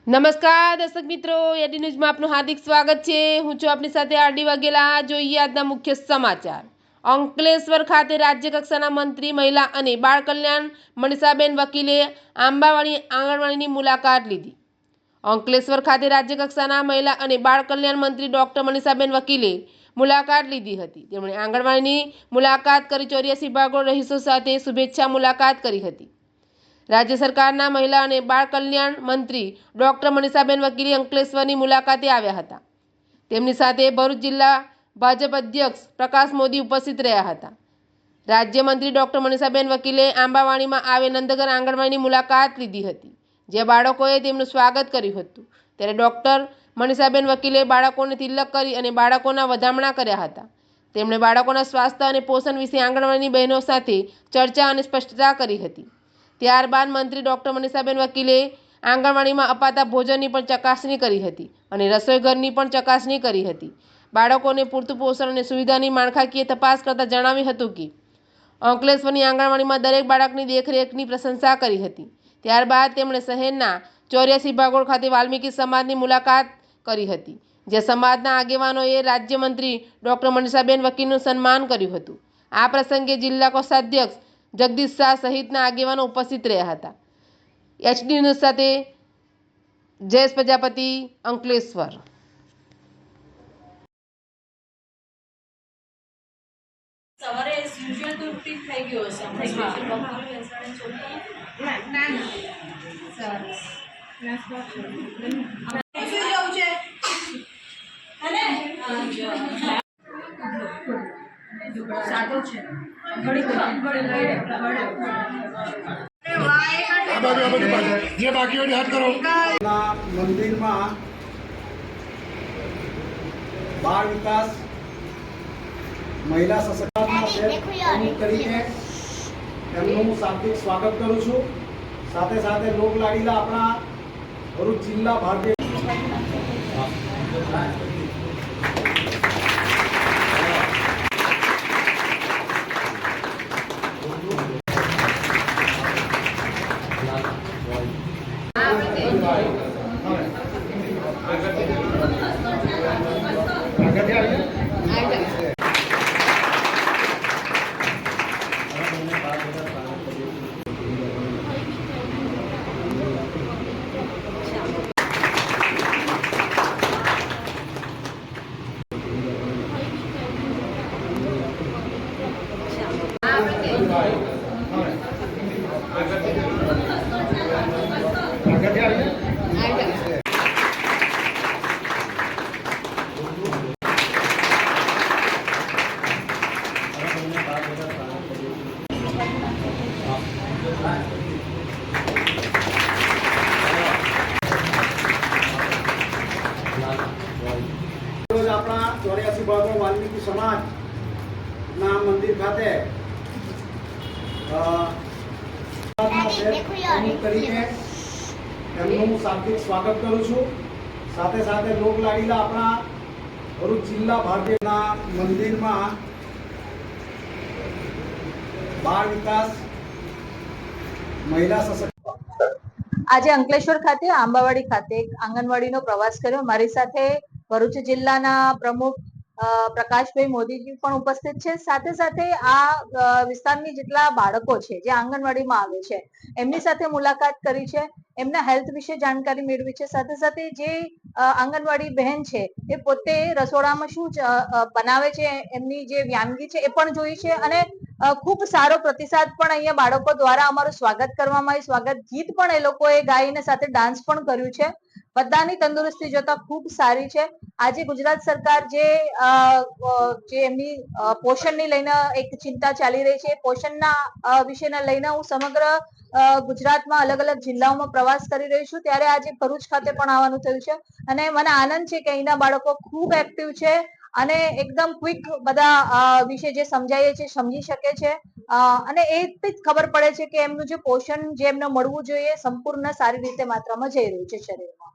નમસ્કાર દર્શક મિત્રો, એડી ન્યૂઝમાં આપનું હાર્દિક સ્વાગત છે। હું છું આપની સાથે આરડી વાઘેલા। જોઈએ આજના મુખ્ય સમાચાર। અંકલેશ્વર ખાતે રાજ્ય કક્ષાના મંત્રી મહિલા અને બાળ કલ્યાણ મનીષાબેન વકીલે આંબાવાડી આંગણવાડીની મુલાકાત લીધી। અંકલેશ્વર ખાતે રાજ્ય કક્ષાના મહિલા અને બાળ કલ્યાણ મંત્રી ડોક્ટર મનીષાબેન વકીલે મુલાકાત લીધી હતી। તેમણે આંગણવાડીની મુલાકાત કરી 84 ભાગોળ રહીશો સાથે શુભેચ્છા મુલાકાત કરી હતી। राज्य सरकारना महिला અને બાળ કલ્યાણ મંત્રી ડોક્ટર મનીષાબેન વકીલે અંકલેશ્વરની મુલાકાતે આવ્યા હતા। તેમની સાથે ભરૂચ જિલ્લા ભાજપ અધ્યક્ષ પ્રકાશ મોદી ઉપસ્થિત રહ્યા હતા। રાજ્યમંત્રી ડોક્ટર મનીષાબેન વકીલે આંબાવાડીમાં આવે નંદગર આંગણવાડીની મુલાકાત લીધી હતી, જે બાળકોએ તેમનું સ્વાગત કર્યું હતું। ત્યારે ડોક્ટર મનીષાબેન વકીલે બાળકોને તિલક કરી અને બાળકોના વધામણા કર્યા હતા। તેમણે બાળકોના સ્વાસ્થ્ય અને પોષણ વિશે આંગણવાડીની બહેનો સાથે ચર્ચા અને સ્પષ્ટતા કરી હતી। ત્યારબાદ મંત્રી ડોક્ટર મનીષાબેન વકીલે આંગણવાડીમાં અપાતા ભોજનની પણ ચકાસણી કરી હતી અને રસોઈઘરની પણ ચકાસણી કરી હતી। બાળકોને પૂરતું પોષણ અને સુવિધાની માળખાકીય તપાસ કરતા જણાવ્યું હતું કે અંકલેશ્વરની આંગણવાડીમાં દરેક બાળકની દેખરેખની પ્રશંસા કરી હતી। ત્યારબાદ તેમણે શહેરના 84 ભાગોળ ખાતે વાલ્મીકી સમાજની મુલાકાત કરી હતી, જે સમાજના આગેવાનોએ રાજ્યમંત્રી ડોક્ટર મનીષાબેન વકીલનું સન્માન કર્યું હતું। આ પ્રસંગે જિલ્લા કોષાધ્યક્ષ જગદીશ શાહ સહિતના આગેવાનો ઉપસ્થિત રહ્યા હતા। એચડી ન્યૂઝ સાથે જયેશ પ્રજાપતિ, અંકલેશ્વર। સવારે યુઝ્યુઅલ તો રૂટીન થઈ ગયો હશે આપણે સ્પેશિયલ બપોરે બેસાડે ચોખા ના સરસ નાસ્તો શું જવું છે અને સાદો છે ઘડી જે બાકી હોય હાથ કરો। મંદિરમાં બાળ વિકાસ મહિલા સશક્તિકરણ તરીકે એમનું શાબ્દિક સ્વાગત કરું છું। સાથે સાથે લોક લાડીલા આપણા ભરૂચ જિલ્લા ભારતીય આપણા 84 ભાગો વાલ્મીકી સમાજના મંદિર ખાતે તરીકે એમનું શાબ્દિક સ્વાગત કરું છું। સાથે સાથે લોક લાડીલા આપણા ભરૂચ જિલ્લા ભારતીયના મંદિરમાં બાળ વિકાસ મહિલા સશક્તિકરણ આજે અંકલેશ્વર ખાતે આંબાવાડી ખાતે એક આંગણવાડીનો પ્રવાસ કર્યો। મારી સાથે ભરૂચ જિલ્લાના પ્રમુખ પ્રકાશભાઈ મોદીજી પણ ઉપસ્થિત છે। સાથે સાથે આ વિસ્તારની જેટલા બાળકો છે જે આંગણવાડીમાં આવે છે એમની સાથે મુલાકાત કરી છે, એમના હેલ્થ વિશે જાણકારી મેળવી છે। સાથે સાથે જે આંગણવાડી બહેન છે એ પોતે રસોડામાં શું બનાવે છે, એમની જે વાનગી છે એ પણ જોઈ છે અને ખૂબ સારો પ્રતિસાદ પણ અહીંયા બાળકો દ્વારા અમારું સ્વાગત કરવામાં આવ્યું। સ્વાગત ગીત પણ એ લોકોએ ગાઈને સાથે ડાન્સ પણ કર્યું છે। બધાની તંદુરસ્તી જોતા ખૂબ સારી છે। આજે ગુજરાત સરકાર જે એમની પોષણની લઈને એક ચિંતા ચાલી રહી છે, પોષણના વિષયને લઈને હું સમગ્ર ગુજરાતમાં અલગ અલગ જિલ્લાઓમાં પ્રવાસ કરી રહી છું। ત્યારે આજે ભરૂચ ખાતે પણ આવવાનું થયું છે અને મને આનંદ છે કે અહીંના બાળકો ખૂબ એક્ટિવ છે અને એકદમ ક્વિક બધા વિશે જે સમજાય છે સમજી શકે છે અને એ જ ખબર પડે છે કે એમનું જે પોષણ જે એમને મળવું જોઈએ સંપૂર્ણ સારી રીતે માત્રામાં જઈ રહ્યું છે શરીરમાં।